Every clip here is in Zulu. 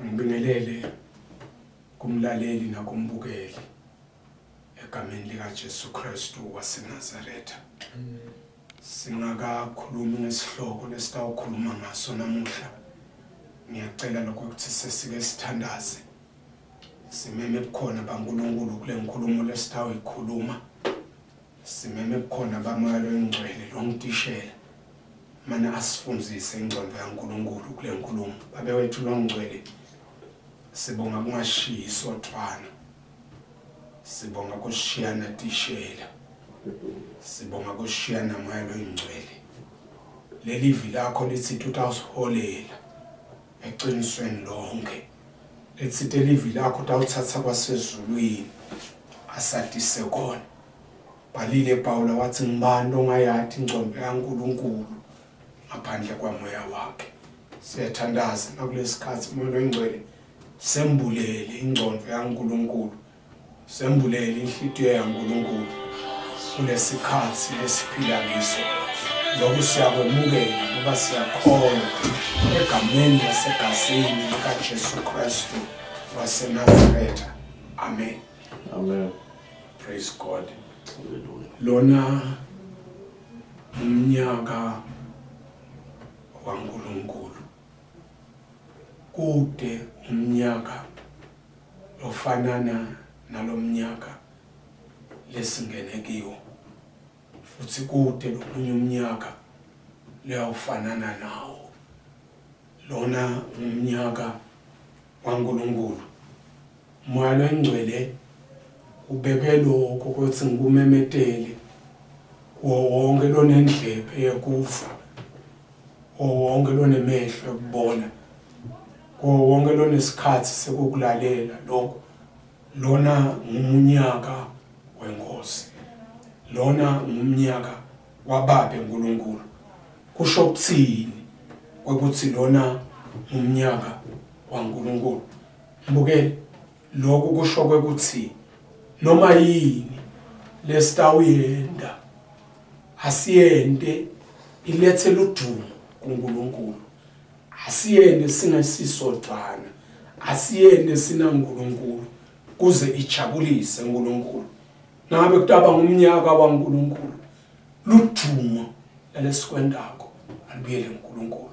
Ngibingelele kumlaleli nakumbukeli egameni lika Jesu Kristu waseNazaretha. Singakakhulumi ngesihloko lesitawukhuluma ngaso namuhla. Ngiyacela lokho ukuthi sesike sithandaze. Simeme bukhona baNkulunkulu kule nkulumo lesitawuyikhuluma. Simeme bukhona bamoya loyingcwele longitishela. Mana asifundise ingcondvo yaNkulunkulu kule nkulumo. Babe wethu longcwele. Sibonga kungashiyi isodwana. Sibonga kushiyana tishela. Sibonga kushiyana moya loyingcwele. Leli vi lakho lithi tutawusiholela eqinisweni lonke. Lithi livi lakho utawuthatha kwasezulwini asadise kona. Balile Paula wathi ngibani ongayathi ingcondvo yaNkulunkulu ngaphandle kwamoya wakhe. Siyathandaza nakulesikhathi moya loyingcwele sembulele ingcondvo yaNkulunkulu. Sembulele inhliziyo yaNkulunkulu kulesikhathi esiphila kiso. Lokhu siyakwemukela ngoba siyakholwa egameni lasegazini likaJesu Kristu waseNazaretha. Amen. Amen. Praise God. Lona umnyaka waNkulunkulu. Kude umnyaka ofanana nalomnyaka lesingene kiwo. Futhi kude lomunye umnyaka leyawufanana nawo. Lona umnyaka waNkulunkulu. Moya loyingcwele ubeke lokho ukuthi ngikumemetele wonke lonendlebe yekufa. Wonke lonemehlo ekubona. Wonke lonesikhathi sekukulalela lokho. Lona ngumnyaka wenkosi. Lona ngumnyaka wababe uNkulunkulu. Kusho ukuthini ukuthi lona ngumnyaka waNkulunkulu? Mbukele lokho kusho ukuthi noma yini lesitawuyenda asiyende ilethe ludumo kuNkulunkulu. Asiyende singasisodwana. Asiyende sina uNkulunkulu kuze ijabulise uNkulunkulu. Ngabe kutaba ngumnyaka waNkulunkulu. Ludumo lesikwendako alubuyele uNkulunkulu.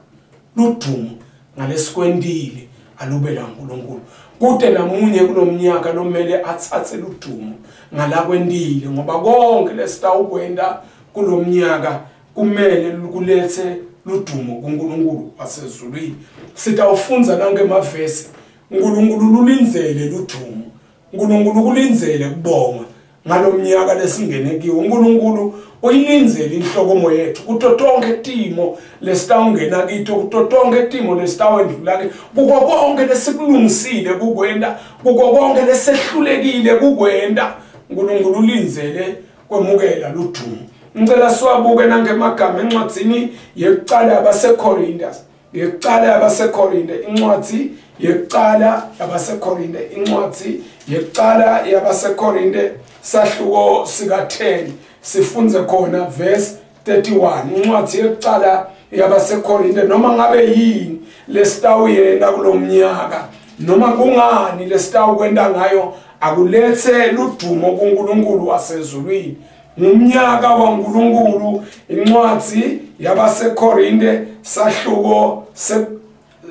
Ludumo ngalesikwendile alubela uNkulunkulu. Kude namunye kulomnyaka lomele athathe ludumo ngalakwendile ngoba konke lesitawukwenda kulomnyaka kumele kulethe ludumo kuNkulunkulu wasezulwini. Sitawufunza nange emavesi. uNkulunkulu ulinzele ludumo. uNkulunkulu kulinzele kubonga ngalomnyaka lesingene kiwo. uNkulunkulu uyilinzele inhlokomo yethu kuto tonke timo lesitawungena kito, kuto tonke timo lesitawendlula ke, kuko konke lesikulungisile kukwenda, kuko konke lesehlulekile kukwenda. uNkulunkulu ulinzele kwemukela ludumo. Ngicela siwabuke nangemagama encwadzini yekucala yabaseKorinte. Yekucala yabaseKorinte, incwadzi yekucala yabaseKorinte, incwadzi yekucala yabaseKorinte sahluko sika 10 sifunze khona verse 31. Incwadzi yekucala yabaseKorinte noma ngabe yini lesitawuyenda kulomnyaka noma kungani lesitawukwenda ngayo akulethe ludumo kuNkulunkulu wasezulwini. Ngumnyaka waNkulunkulu. Incwadzi yabaseKorinte sahluko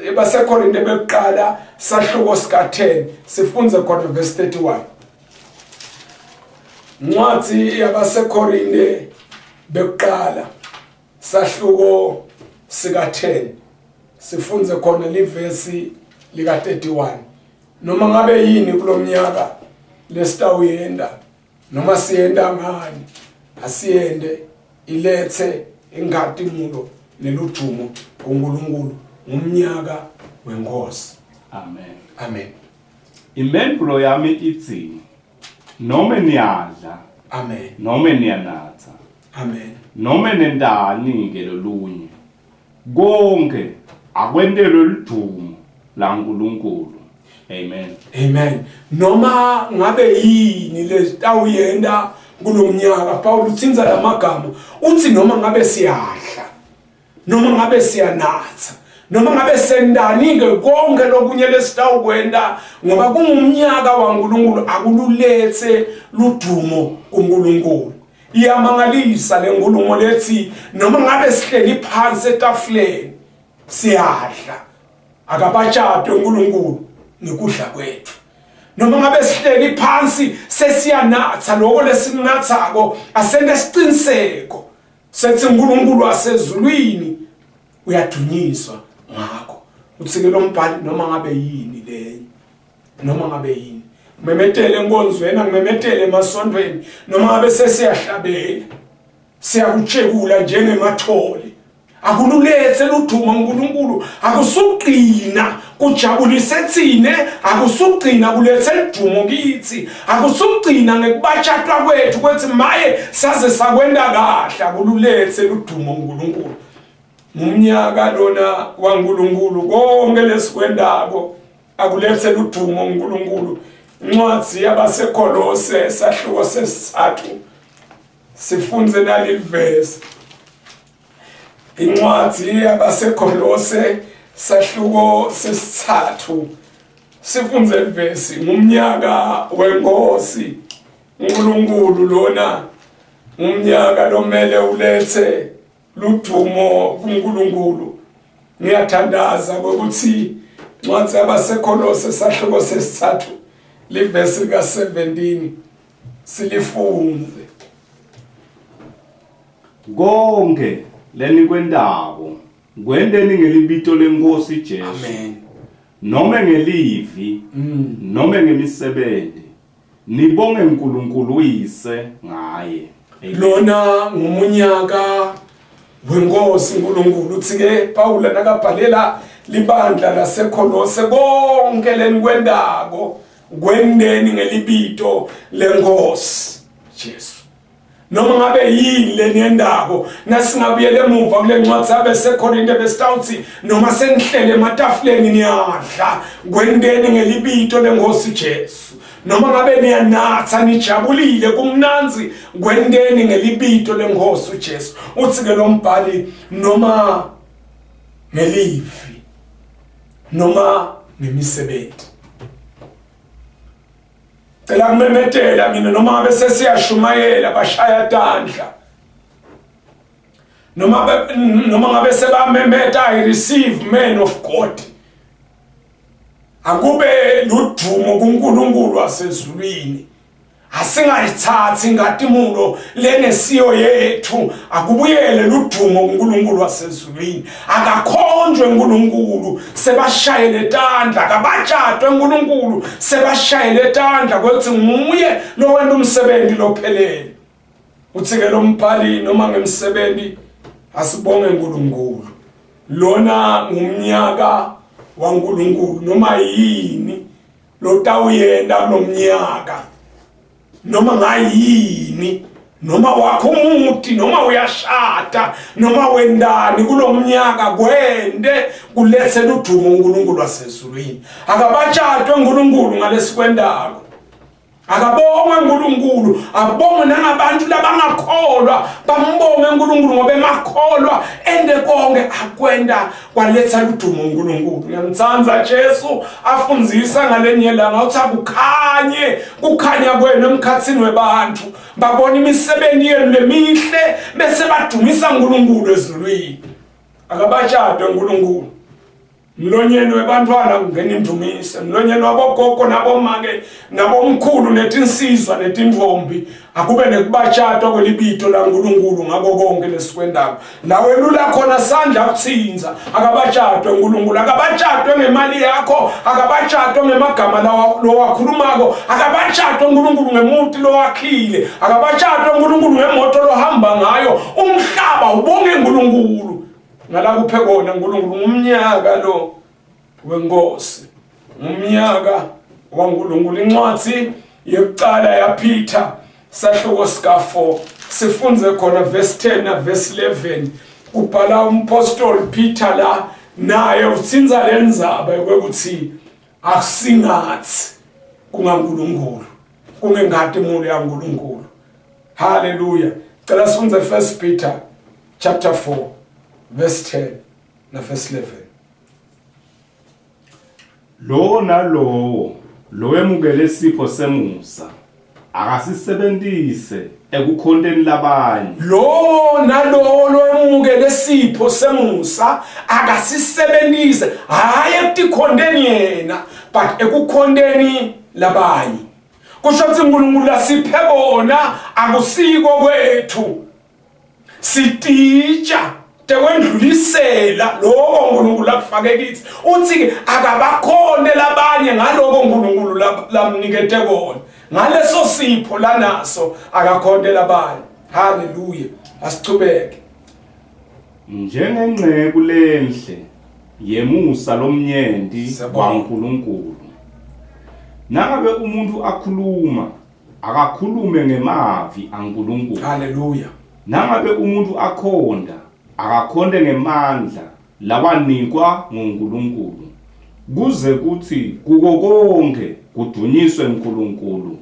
yabaseKorinte bekuqala sahluko sika 10 sifunze khona verse 31. Incwadzi yabaseKorinte bekuqala sahluko sika 10 sifunze khona livesi lika 31. Noma ngabe yini kulomnyaka lesitawuyenda noma siyenda ngani asiyende ilethe ingadimulo neludumo kuNkulunkulu. Ngumnyaka wenkosi. Amen. Amen. Impendulo yami ithi noma niyadla. Amen. Noma niyanatha. Amen. Noma nendani ke lolunye. Konke akwentelwe ludumo laNkulunkulu. Amen. Amen. Noma ngabe yini lesitawuyenda kulomnyaka, Paul utsinza lamagama uthi noma ngabe siyadla, noma ngabe siyanatha, noma ngabe sendani-ke konke lokunye lesitawukwenda ngoba kungumnyaka waNkulunkulu akululethe ludumo kuNkulunkulu. Iyamangalisa le nkulumo lethi noma ngabe sihleli phansi etafuleni siyadla akabatshadwe uNkulunkulu ngekudla kwethu. Noma ngabe sihleli phansi sesiyanatha lokho lesinathako asente siqiniseko sethi uNkulunkulu asezulwini uyadunyiswa ngakho. Uthi-ke lo mbhali noma ngabe yini leyo, noma ngabe yini, memetele enkonzweni, angimemetele emasontweni, noma ngabe sesiyahlabela siyakutshekula njengemathole, akululethe ludumo uNkulunkulu, akusugcina kujabulise thine, akusugcina kulethe ludumo kithi, akusugcina ngekubatshadwa kwethu kwethi maye saze sakwenda kahle, akululethe ludumo uNkulunkulu. Ngumnyaka lona waNkulunkulu konke lesikwendako akulethe ludumo uNkulunkulu. Incwadi yabaseKolose sahluko 3 sifunze naleli verse. Incwadi yabaseKolose sahluko 3 sifunze verse. Ngumnyaka wenkosi uNkulunkulu lona, ngumnyaka lomele ulethe ludumo kuNkulunkulu. Ngiyathandaza ukuthi incwadi yabaseKolose sahluko 3 livesi ka-17 silifunze. Konke lenikwendako kwendeni ngelibito lenkosi Jesu. Amen. Noma ngelivi noma ngemisebenzi nibonge uNkulunkulu uyise ngaye. Lona ngumunyaka wenkosi uNkulunkulu. Uthi-ke Pawula nakabhalela libandla laseKolose konke lenikwendako kwendeni ngelibito lenkosi Jesu. Noma ngabe yini leniyendako, nasingabuyele emuva kule ncwadi yabaseKorinte besitawuthi noma senihlele ematafuleni niyadla kwendeni ngelibito lenkosi Jesu. Noma ngabe niyanatha nijabulile kumnanzi kwendeni ngelibito lenkosi uJesu. Uthi-ke lo mbhali noma ngelivi noma ngemisebenzi. Cela kumemetela mina noma ngabe sesiyashumayela bashaya tandla, noma ngabe sebamemeta I receive man of God, akube ludumo kuNkulunkulu wasezulwini. Asingayithathi ngatimulo lenesiyo yethu, akubuyele ludumo kuNkulunkulu wasezulwini. Akakhonjwe uNkulunkulu sebashayele tandla, akabatshadwe uNkulunkulu sebashayele tandla kwethi nguye lo wenda umsebenzi lophelele. Uthi-ke lo mbhali noma ngemsebenzi asibonge uNkulunkulu. Lona ngumnyaka waNkulunkulu, noma yini lotawuyenda kulomnyaka, noma ngayini, noma wakho umuti, noma uyashada, noma wendani kulomnyaka kwende kulethe ludumo uNkulunkulu wasezulwini. Akabatshadwe uNkulunkulu ngalesikwendako, akabongwe uNkulunkulu, abongwe nangabantu labangakholwa bambonge uNkulunkulu ngoba emakholwa ende konke akwenda kwaletha ludumo uNkulunkulu. Ngiyamthanda Jesu afundzisa ngalenye ilanga uthi kukhanya kwenu emkhatsini webantu babona imisebenzi yenu lemihle bese badumisa uNkulunkulu ezulwini. Akabatshadwe uNkulunkulu. Mlonyeni webantwana kungena indumise, mlonyeni wabogogo nabomake nabomkhulu netinsizwa netindvombi akube nekubatshadwa kwelibito laNkulunkulu ngako konke lesikwendako. Lawe lula khona sandla kutsinza, akabatshadwe uNkulunkulu, akabatshadwe ngemali yakho, akabatshadwe ngemagama lo wakhulumako, akabatshadwe uNkulunkulu ngemuti lo wakhile, akabatshadwe uNkulunkulu ngemoto lo hamba ngayo. Umhlaba ubonge uNkulunkulu. Ngala kuphe kona uNkulunkulu. Ngumnyaka lo wenkosi, ngumnyaka waNkulunkulu. Incwadi yokuqala yaPeter sahluko sika-4 sifunze khona verse 10 na verse 11 kubhala umpostoli Peter la naye utsinza lenzaba yokuthi akusingathi kungaNkulunkulu, kungengadi imuli yaNkulunkulu. Hallelujah. Cela sifunze 1 Peter chapter 4 verse 10 na verse 11. Lo nalowo lo emukele isipho semusa akasisebenzise ekukhondeni labanye. Lo nalowo lo emukele isipho semusa akasisebenzise hayi ekukhondeni yena but ekukhondeni labanye. Kusho ukuthi uNkulunkulu asiphe bona akusiko kwethu. Sititsha tekwendlulisela lokho uNkulunkulu akufake kithi. Uthi akabakhone labanye ngaloko uNkulunkulu lamnikete kona. Ngaleso sipho lanaso akakhonde labanye. Hallelujah. Asichubeke. Njengengcebo lenhle yemusa lomnyendi waNkulunkulu. Nangabe umuntu akhuluma akakhulume ngemavi aNkulunkulu. Hallelujah. Nangabe umuntu akhonda akakhonde ngemandla lawanikwa nguNkulunkulu. Kuze kuthi kuko konke kudunyiswe uNkulunkulu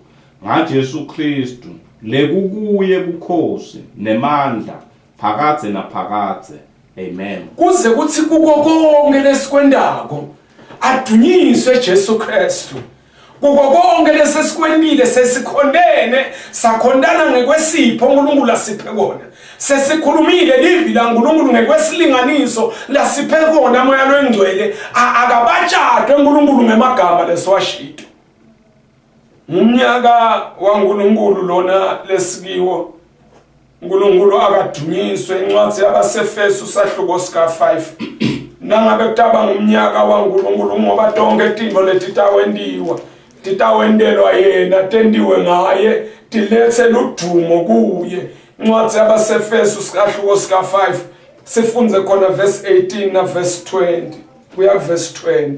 ngaJesu Kristu lekukuye bukhosi nemandla phakathe naphakathe. Amen. Kuze kuthi kuko konke lesikwendako adunyiswe Jesu Kristu. Kuko konke lesesikwendile sesikhondene sakhondana ngekwesipho uNkulunkulu asiphe kona. Sesikhulumile livi la uNkulunkulu ngekwesilinganiso lasiphe kona moya lwengcwele akabachadwe uNkulunkulu ngemagama lesiwashito. Umnyaka waNkulunkulu lona lesikiwo uNkulunkulu akadunyiswe incwadi yabaseFesu sahluko sika 5. Nangabe kutaba ngumnyaka waNkulunkulu ngoba tonke izinto letitawendiwa titawendelwa yena tendiwe ngaye tilethe ludumo kuye. Incwadi yabaseFesu sahluko sika 5 sifunze khona verse 18 na verse 20 kuya verse 20.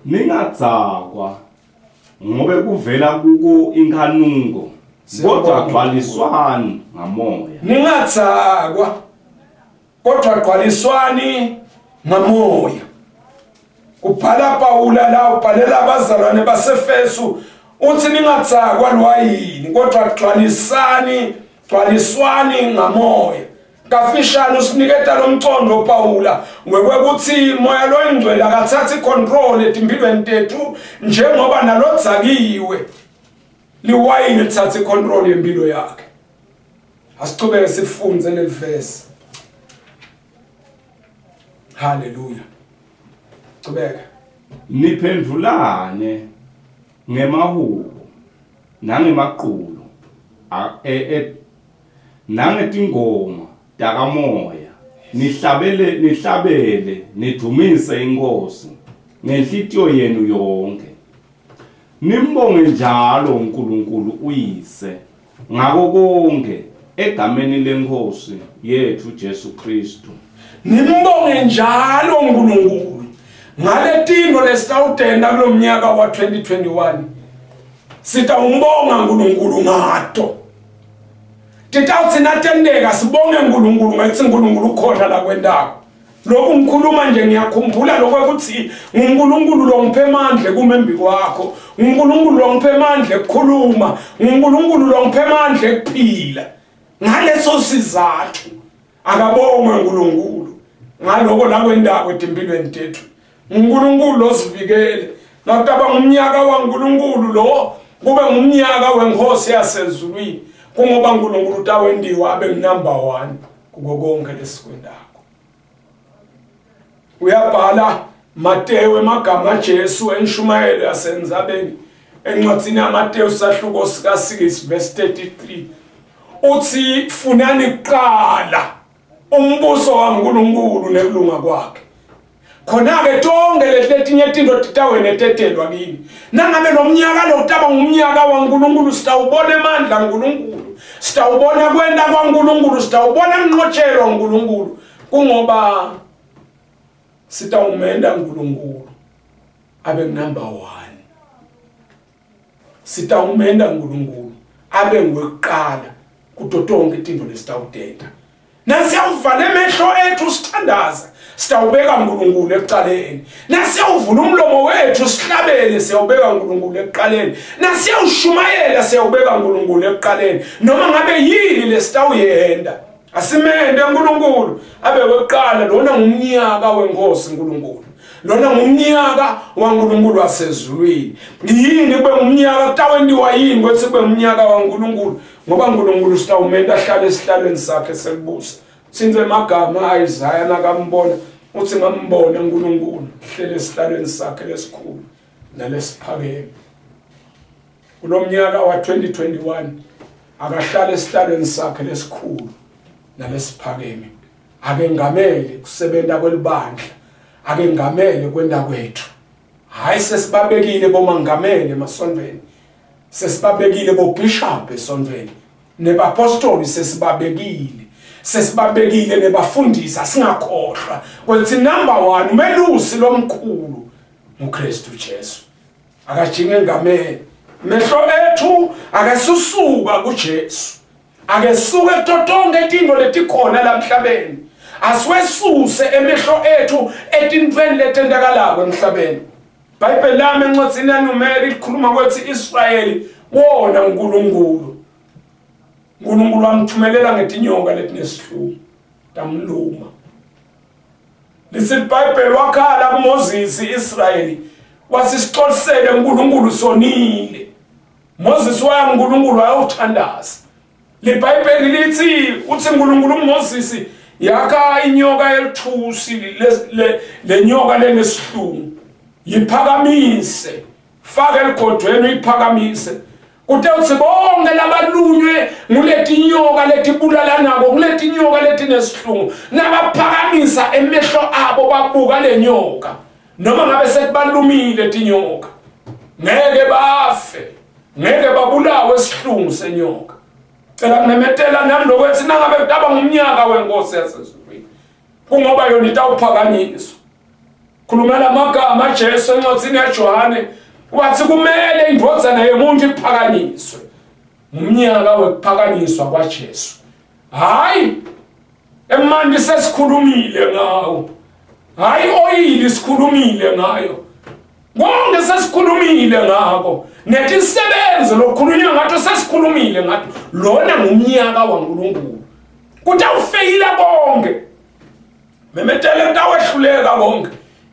Ningadzakwa ngobe kuvela kuko inkhanungo kodwa gcwaliswani ngamoya. Ningadzakwa kodwa gcwaliswani ngamoya. Kubhala Pawula la ubhalela abazalwane baseFesu uthi ningadzakwa lwayini kodwa gcwaliswani ngamoya. Kafishane usiniketa lomcondo Pawula ngekuthi moya loyingcwele akathathi control etimpilweni tethu njengoba nalodzakiwe liwayini lithathe control yempilo yakhe. Asichubeke sifunze le verse. Hallelujah. Chubeka. Niphendvulane ngemahubo nangemaqulu nangetingoma takamoya nihlabele nidumise inkosi ngenhlitiyo yenu yonke. Nimbonge njalo uNkulunkulu uyise ngako konke egameni lenkosi yethu Jesu Kristu. Nimbonge njalo uNkulunkulu ngaletinto lesitawutenda kulomnyaka wa 2021. Sitawumbonga uNkulunkulu ngato. Titawuthi natendeka sibonge uNkulunkulu ngathi uNkulunkulu ukhona la kwendako. Lokhu ngikhuluma nje ngiyakhumbula lokho ukuthi uNkulunkulu lo ngiphe amandla kumembi kwakho. uNkulunkulu lo ngiphe amandla ekukhuluma. uNkulunkulu lo ngiphe amandla ekuphila. Ngaleso sizathu akabonge uNkulunkulu ngaloko la kwendako etimpilweni tethu. uNkulunkulu osivikele nakutaba ngumnyaka waNkulunkulu lo kube ngumnyaka wenkosi yasezulwini. Kungoba uNkulunkulu utawendiwa abe number 1 kuko konke lesikwendako. Uyabhala Mateyu emagama kaJesu enshumayelo yasenzabeni encwadini yaMateyu sahluko sika 6 verse 33. Uthi funani kuqala umbuso waNkulunkulu nekulunga kwakhe. Khona ke tonke letinye izinto titawenetetelwa kini. Nangabe nomnyaka lo utaba ngumnyaka waNkulunkulu sitawubona amandla kaNkulunkulu. Sitawubona kwenda kwaNkulunkulu, sitawubona inqotshelo kaNkulunkulu kungoba sitawumenda uNkulunkulu abe number 1. Sitawumenda uNkulunkulu abe ngwekuqala kuto tonke izinto lesitawutenda. Nasiyawuvala emehlo ethu sithandaza sitawubeka uNkulunkulu ekuqaleni. Nasiyawuvula umlomo wethu sihlabele siyawubeka uNkulunkulu ekuqaleni. Nasiyawushumayela siyawubeka uNkulunkulu ekuqaleni. Noma ngabe yini lesitawuyenda asimende uNkulunkulu abe weqala lona ngumnyaka wenkosi uNkulunkulu. lona ngumnyaka waNkulunkulu wasezulwini. Yini kube ngumnyaka kutawendiwa yini ukuthi kube ngumnyaka waNkulunkulu? Ngoba uNkulunkulu sitawumenta ahlale esihlalweni sakhe sekubusa. Sinze amagama Isaiah nakambona uthi ngambona uNkulunkulu hlele esihlalweni sakhe lesikhulu nalesiphakeme. Kulomnyaka wa 2021 akahlale esihlalweni sakhe lesikhulu nalesiphakeme. Ake ngamele kusebenza kwelibandla, ake ngamele kwenda kwethu. Hayi sesibabekile bomangamele emasondweni, sesibabekile bobishop esondweni, nebapostoli sesibabekile nebafundisi. Singakhohlwa ukuthi number 1 umelusi lomkhulu uKristu Jesu. Akajinge ngamele mehlo ethu akasusuka kuJesu, akesuke totonke izinto letikhona la emhlabeni, asiwesuse emehlo ethu etintweni letendakalako emhlabeni. Bible lami encwadzini yaNumeri likhuluma ukuthi Israyeli wona uNkulunkulu wamthumelela ngetinyoka letinesihluku tamluma. Lisithi Bible wakhala kuMoses Israyeli wasisixolisele uNkulunkulu sonile. Moses waya uNkulunkulu wayothandaza. Le Bible lithi uthi uNkulunkulu uMoses yakha inyoka yelithusi le nyoka lenesihluku yiphakamise, faka eligodweni uyiphakamise. Kuthe uthi bonke labalunywe nguletinyoka letibulala nabo, kuletinyoka letinesihluku, nabaphakamisa emehlo abo babuka le nyoka. Noma ngabe sekubalumile tinyoka, ngeke bafe, ngeke babulawe isihluku senyoka. Cela kunemetela nami lokwethi nangabe kutaba ngumnyaka wenkosi yasezulwini, kungoba yona itawuphakanyiswa. Khulumela amagama Jesu encwadzini yaJohane wathi kumele indvodzana yomuntu iphakanyiswe. Ngumnyaka wekuphakanyiswa kwaJesu. Hayi emandi sesikhulumile ngawo, hayi oyili sikhulumile ngayo, konke sesikhulumile ngako, netisebenzo lokukhulunywa ngato sesikhulumile ngato. Lona ngumnyaka waNkulunkulu. Kutawufeyila konke, memetele kutawehluleka konke.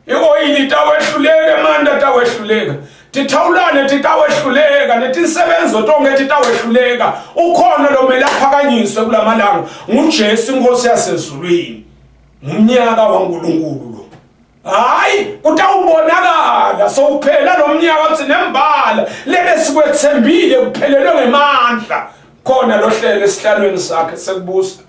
I-oyili tawehluleka, emanda tawehluleka, tithawulane titawehluleka, netisebenzo tonke titawehluleka. Ukhona lo mele aphakanyiswe kulamalanga nguJesu inkosi yasezulwini. Ngumnyaka waNkulunkulu lo. Hayi kutawubonakala sowuphela lo mnyaka uthi nembala lebe sikwethembile kuphelelwe ngemandla. Khona lo hlele esihlalweni sakhe sekubusa,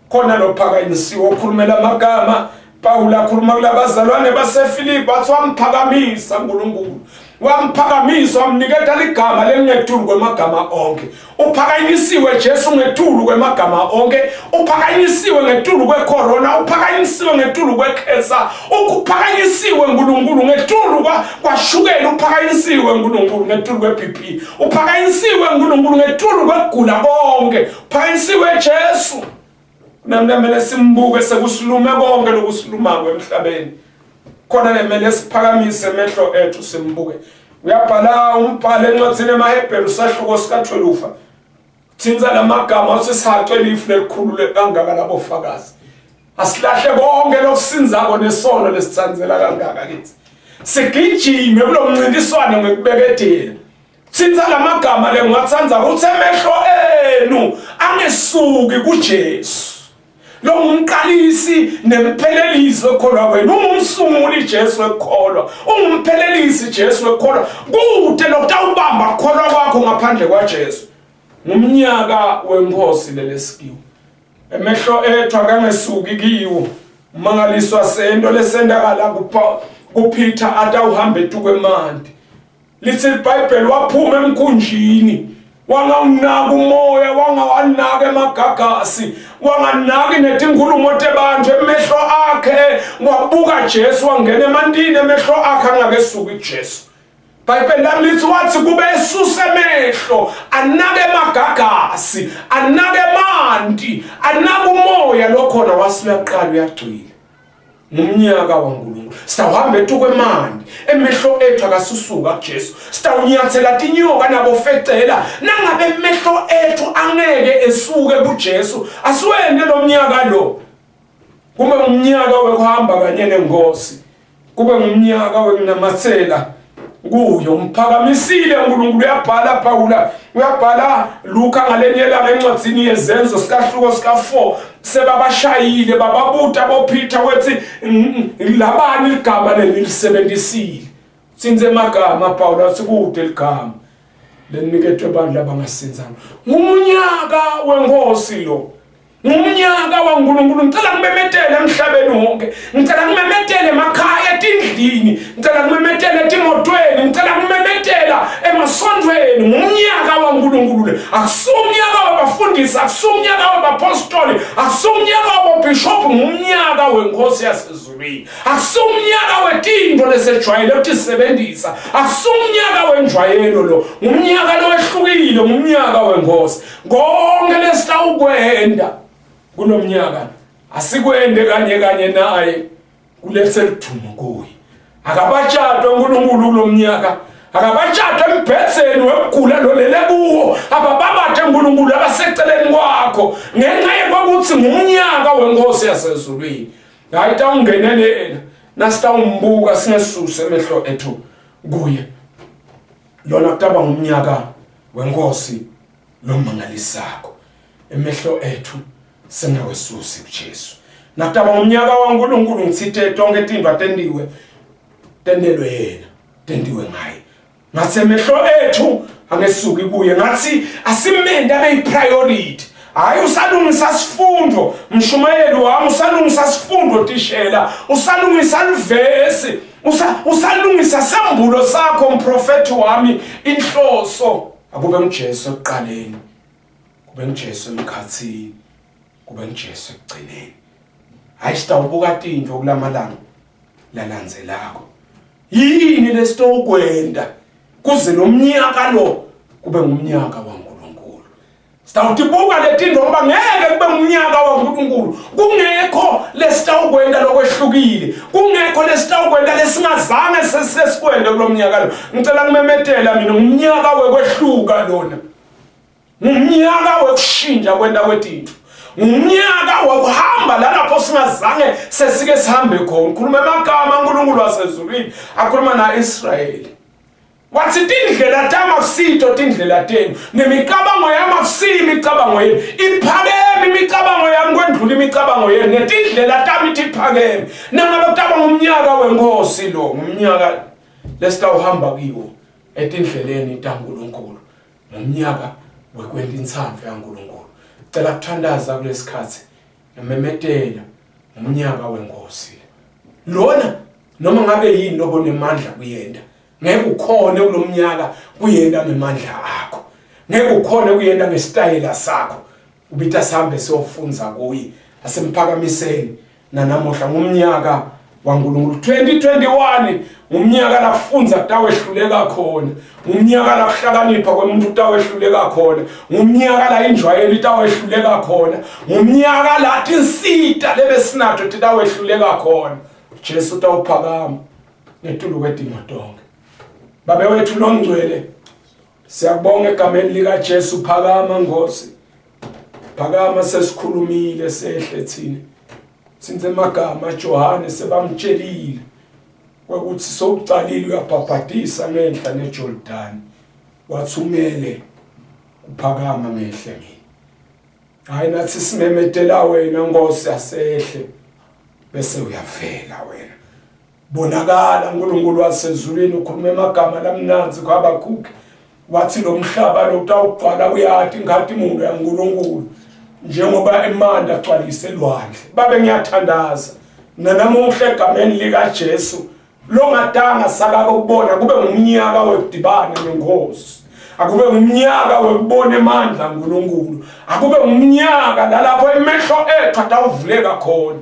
khona lo phakanyisiwe okhulumela amagama. Paul akhuluma kulabazalwane baseFilipi wathi wamphakamisa uNkulunkulu, wamphakamisa wamnikeza ligama lengethulu kwemagama onke. Uphakanyisiwe Jesu ngethulu kwemagama onke, uphakanyisiwe ngethulu kwecorona, uphakanyisiwe ngethulu kwekhensa, uphakanyisiwe uNkulunkulu ngethulu kwashukela, uphakanyisiwe uNkulunkulu ngethulu kweBP, uphakanyisiwe uNkulunkulu ngethulu kwegula konke, uphakanyisiwe Jesu. Namele simbuke sekusilume konke lokusilumako emhlabeni. Khona nemele siphakamise emehlo ethu simbuke. Uyabhala umbhalo encwadzini yamaHebheru sahluko sika-12. Thinza lamagama usisihaqwe lifu lelikhulu kangaka labofakazi. Asilahle konke lokusinzako nesono lesitsandzela kangaka kithi. Sigijime kulo mncintiswano ngekubeketela. Thinza lamagama lengatsanza ukuthi emehlo enu angesuki kuJesu. Lo ngumqalisi nemphelelisi wekholwa kwenu, ungumsunguli Jesu wekholwa, ungumphelelisi Jesu wekholwa. Kude lokutawubamba kholwa kwakho ngaphandle kwaJesu. Ngumnyaka wenkosi lelesikiwe. Emehlo ethu akangesuki kiwo, umangaliswa sento lesendakala kuPeter atawuhambe tukwemandi. Lithi iBhayibheli waphuma emkhunjini, wangawunaka umoya, wangawanaka emagagasi, wanganaki netinkulumo tebantu. Emehlo akhe wabuka Jesu, wangena emandini, emehlo akhe angakesuki Jesu. Bible lami lithi wathi kube esuse emehlo, anake emagagasi, anake emanti, anake umoya, lokhona wasuyaqala uyagcwila. Ngumnyaka waNkulunkulu. Sitawuhambe tukwemandi, emehlo ethu akasusuka kuJesu. Sitawunyathela tinyoka nabofecela, nangabe emehlo ethu angeke esuke kuJesu, asiwende lo mnyaka lo. Kube umnyaka wekuhamba kanye nenkosi. kube ngumnyaka wenginamathela kuyo umphakamisile uNkulunkulu. Uyabhala Pawula, uyabhala Luka ngalenyela ngencwadzini yezenzo sikahluko sika4 sebabashayile bababuta boPeter wethi labani igama lelisebenzisile sinze magama Pawula sikude ligama leniketwe abantu abangasenzanga. Ngumunyaka wenkosi lo, ngumunyaka waNkulunkulu. Ngicela ngimemetele emhlabeni wonke, ngicela ngimemetele emakhaya etindlini, ngicela ngimemetele etimotweni, ngicela ngimemetela emasondweni. Ngumunyaka waNkulunkulu. Akusumnyaka wabafundisi, akusumnyaka wabapostoli, akusumnyaka wababishop, ngumunyaka wenkosi yasezulwini. Akusumnyaka wetinto lesejwayele utisebenzisa, akusumnyaka wenjwayelo lo, ngumunyaka lo wehlukile, ngumunyaka wenkosi. Konke lesitawukwenda kunomnyaka asikwende kanye naye kulethe lithumo kuye. Akabatshadwe uNkulunkulu kulomnyaka, akabatshadwe embhedzeni wekugula lolele kuwo, abababathe uNkulunkulu abaseceleni kwakho ngenxa yokuthi ngumnyaka wenkosi yasezulwini. Hayi tawungenelela nasitawumbuka singesuse emehlo ethu kuye. Lona kutaba ngumnyaka wenkosi lomangalisako emehlo ethu sengawesusi kuJesu. Nakutaba ngumnyaka waNkulunkulu ngitsithe tonke tinto atendiwe tendelwe yena, tendiwe ngaye. Ngathi emehlo ethu angesuki kuye, ngathi asimende abe priority. Hayi usalungisa sifundo mshumayeli wami, usalungisa sifundo tishela, usalungisa livesi, usalungisa sembulo sakho mprofeti wami. Inhloso akube ngiJesu ekuqaleni, kube ngiJesu emkhathini, kube ngiJesu ekugcineni. Hayi sitawubuka tinto kulamalanga lalandzelako. Yini lesitokwenda kuze nomnyaka lo kube ngumnyaka waNkulunkulu. Sitawutibuka letinto ngoba ngeke kube ngumnyaka waNkulunkulu kungekho lesitawukwenda lokwehlukile, kungekho lesitawukwenda lesingazange sesikwende kulomnyaka lo. Ngicela ngimemetela mina ngumnyaka wekwehluka lona, ngumnyaka wekushintsha kwenda kwetinto, ngumnyaka wokuhamba lapho singazange sesike sihambe khona. Ukhuluma amagama uNkulunkulu wasezulwini akhuluma naIsrayeli wathi tindlela tami akusito tindlela tenu, nemicabango yami akusiyo imicabango yenu, iphakeme imicabango yami kwendlula imicabango yenu, netindlela tami tiphakeme. Nangabe kutaba ngumnyaka wenkosi lo, ngumnyaka lesitawuhamba kiwo etindleleni taNkulunkulu, ngumnyaka wekwenda intsandvo yaNkulunkulu. Cela kuthandaza kulesikhathi ngimemetela ngumnyaka wenkosi lona. Noma ngabe yini lobonemandla kuyenda, ngeke ukhone kulomnyaka kuyenda ngemandla akho, ngeke ukhone kuyenda ngesitayela sakho. Ubita sihambe siyofunza kuye, asemphakamiseni nanamuhla. Ngumnyaka waNkulunkulu 2021, ngumnyaka la kufunza kutawehluleka khona, ngumnyaka la kuhlakanipha kwemuntu kutawehluleka khona, ngumnyaka la injwayelo itawehluleka khona, ngumnyaka la tinsita lebesinato titawehluleka khona. Jesu utawuphakama ngetulu kwedimo tonke. Babe wethu longcwele, siyabonga egameni lika Jesu. Phakama Nkosi, phakama. Sesikhulumile sehle thina sinze magama Johane sebamtshelile ukuthi sokucalile uyabhabhadisa ngenhla neJordani, wathumele uphakama ngehle mina. Hayi nathi simemetela wena Nkosi asehle bese uyavela wena. Bonakala uNkulunkulu wasezulwini, ukhuluma amagama lamnanzi kwabakhukhi wathi lo mhlaba lo utawuqala uyathi ngathi imundo yaNkulunkulu njengoba emanti agcwalise elwandle. Babe ngiyathandaza nanamuhla egameni lika Jesu longadanga sakake ukubona kube ngumnyaka wekudibana nenkosi, akube ngumnyaka wekubona emandla uNkulunkulu, akube ngumnyaka lalapho emehlo ethu atawuvuleka khona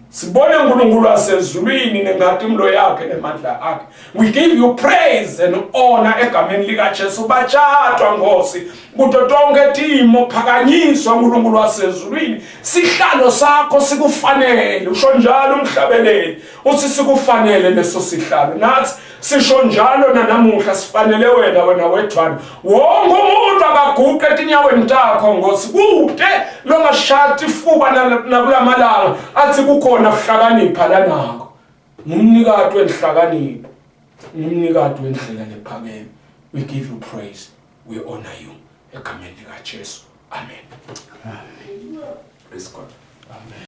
sibone uNkulunkulu wasezulwini nengatimlo yakhe nemandla akhe. We give you praise and honor egameni lika Jesu. Bachatwa Nkosi kuto tonke timo, phakanyiswa uNkulunkulu wasezulwini. Sihlalo sakho sikufanele, usho njalo umhlabeleli uthi sikufanele leso sihlalo. Nathi sisho njalo nanamuhla sifanele wena wethwana. Wonke umuntu akaguqe etinyaweni takho Nkosi, kude longashati ifuba nakulamalanga athi kukhona kuhlakanipha lanako. ngumnikati wenhlakanipho, ngumnikati wendlela lephakeme. We give you praise, we honor you egameni likaJesu. Amen. Praise God. Amen.